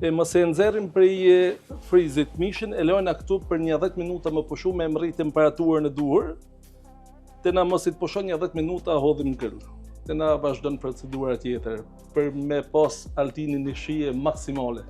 E mos e nxerrim prej frizit mishin, e lojna këtu për një 10 minuta më pushu me mri temperaturën e duhur. Te na mos i të pushon një 10 minuta hodhim këll. Te na vazhdon procedura tjetër për me pas altinin në shije maksimale.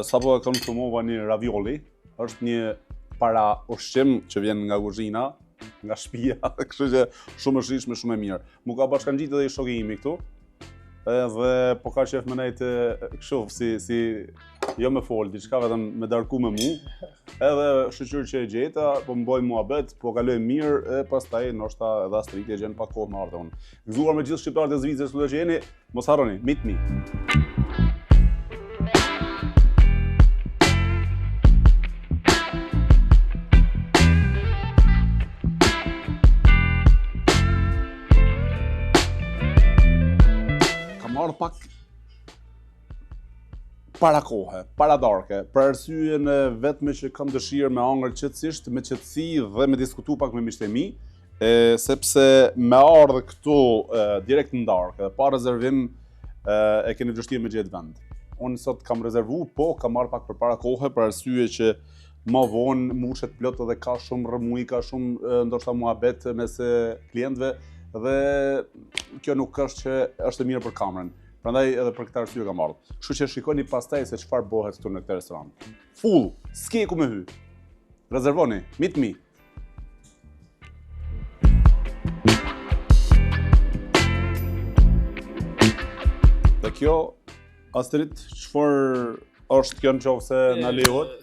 Sapo e konsumova një ravioli, është një para ushqim që vjen nga kuzhina, nga shtëpia, kështu që shumë e shijshme, shumë e mirë. Mu ka bashkangjitur edhe i shoku imi këtu. Edhe po ka qef më nejt kështu si jo me fol, diçka vetëm me darku me mu. Edhe shoqër që e gjeta, po më boj muhabet, po kaloj mirë, e pastaj ndoshta edhe Astrid e gjen pak kohë më ardhur. Gëzuar me gjithë shqiptarët e Zvicrës ku do që jeni, mos harroni, meet me. Marrë pak para kohe, para darke, për arsyeën vetme që kam dëshirë me angër qetësisht, me qetësi dhe me diskutu pak me miqtë e mi, sepse me ardhë këtu direkt në darkë, pa rezervim e keni vështirë me gjetë vend. Unë sot kam rezervu, po kam marrë pak për para kohe, për arsye që më vonë mushet plot dhe ka shumë rëmuj, ka shumë ndoshta muhabet mes klientëve, dhe kjo nuk është që është e mirë për kamerën. Prandaj edhe për këtë arsye kam ardhur. Kështu që shikoni pastaj se çfarë bëhet këtu në këtë restoran. Full, s'ke ku me hy. Rezervoni, meet me. Dhe kjo, Astrid, çfarë është kjo nëse na lejohet?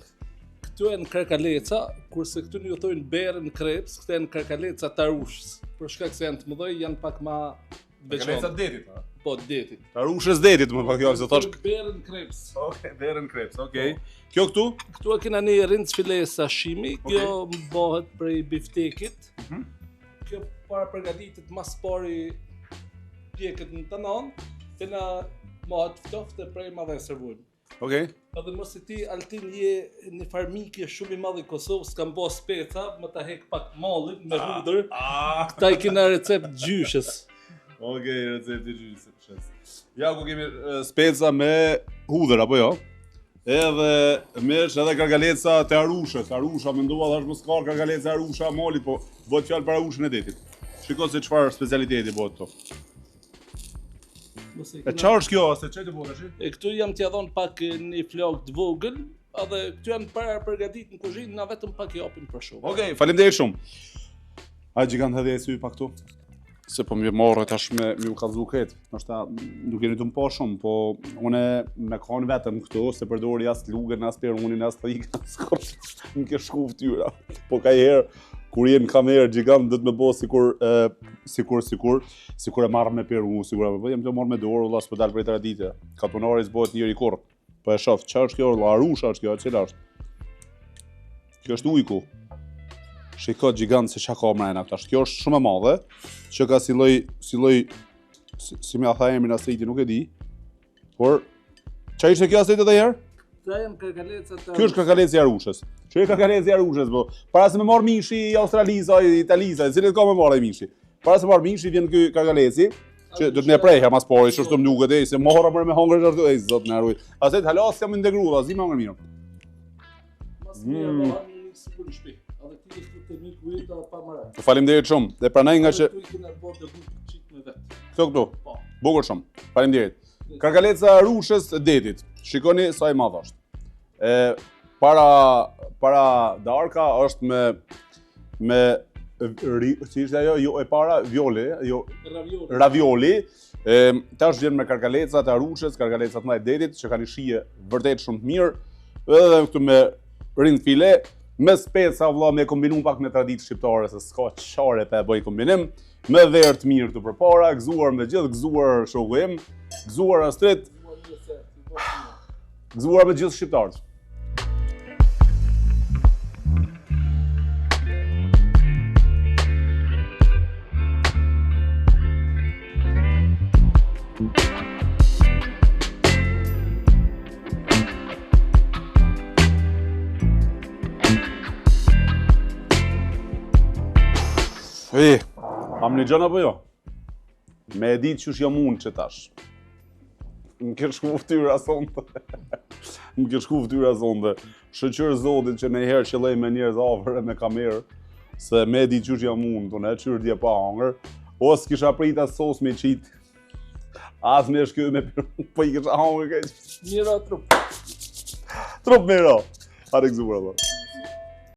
Këtu e në karkaleca, kurse këtu një thojnë berën kreps, këtu e në karkaleca tarushës. Për shkak se janë të mëdhoj, janë pak ma veçantë. Karkaleca detit, ha? Po, detit. Tarushës detit, më pak se thosh. Berën kreps. Okej, berën kreps, okej. Kjo këtu? Këtu e kena një rincë file sashimi, kjo bëhet prej biftekit. Kjo para përgatitet mas pari pjekët në të nanë, të na bëhet ftoftë prej ma dhe servojnë. Okej. Edhe mos e ti Altin je një farmikje shumë i madh i Kosovës, kam bë speca, më ta hek pak mallin me hudër. Këta i kena recept gjyshes. Okej, recept i gjyshes. Ja ku kemi speca me hudër apo jo? Edhe mesh edhe karkaleca te Arusha mendova thash mos ka karkaleca Arusha mali, po bëhet fjalë për Arushën e detit. Shikoj se çfarë specialiteti bëhet këtu. E çfarë është kjo, se çfarë të bëhet tash? E këtu jam t'ia dhon pak një flokë të vogël, edhe këtu janë para përgatitur në kuzhinë, na vetëm pak i japin për shumë. Okej, faleminderit shumë. A gjigant edhe sy pak këtu? Se po më morë tash me u kallzu këtë. Ndoshta nuk jeni të më po shumë, po unë me kanë vetëm këtu, se përdori as lugën, as perunin, as trikën, as nuk e shku fytyra. Po ka herë kur jem kamerë gjigant do të më bëj sikur e marr me peru, sikur apo jam të marr me dorë, valla s'po dal prej tradite. Kaponari s'bëhet njëri kurr. Po e shoh, çfarë është kjo? Arusha është kjo, cila është? Kjo është ujku. Shiko gjigant se çka ka mrena tash. Kjo është shumë e madhe, që ka si lloj si më tha emrin Astriti, nuk e di. Por, qa ishte kjo asetet e herë? Këta janë karkalecat të... Kjo është karkaleci i Arushës. Që është karkaleci i Arushës, po. Para se me marr mishi i Australisë, Italisë, cilët ka me marr ai mishi. Para se marr mishi vjen ky karkaleci, që do të ne prejha mas pori, çështë më duket se morra për me hongër ashtu ai zot na ruaj. Aset halas jam integruar, zi më hongër mirë. Mas mirë do hanë një sipër në shtëpi. A dhe ti është të mik vujta pa marrë. Faleminderit shumë. Dhe pranoj nga që këto. Bukur shumë. Faleminderit. Karkaleca e Arushës detit. Shikoni sa i madh është. Para darka është me si ishte ajo, jo e para violi, jo ravioli. Tash vjen me karkalecat e Arushës, karkalecat më e detit që kanë shije vërtet shumë të mirë. Edhe këtu me rind file, me speca vëlla me kombinum pak me traditë shqiptare se s'ka çare pa bëj kombinim. Me verë të mirë këtu përpara, gëzuar me gjithë, gëzuar shoku im, gëzuar Astrid, gëzuar me gjithë shqiptarët. Am një gjën apo jo? Me e ditë që jam unë që tash. Më ke shku ftyra sonde. Më ke shku ftyra sonde. Shëqër zotit që nejherë qëllej me njerëz afër e me kamerë, se me e ditë që jam unë, të ne qyrë dje pa hangër, ose kisha prit as sos me qitë. As me shkjoj me pirë, po i kisha hangër keq. Mira trup. Trup mira. Hare gëzuar, Allah.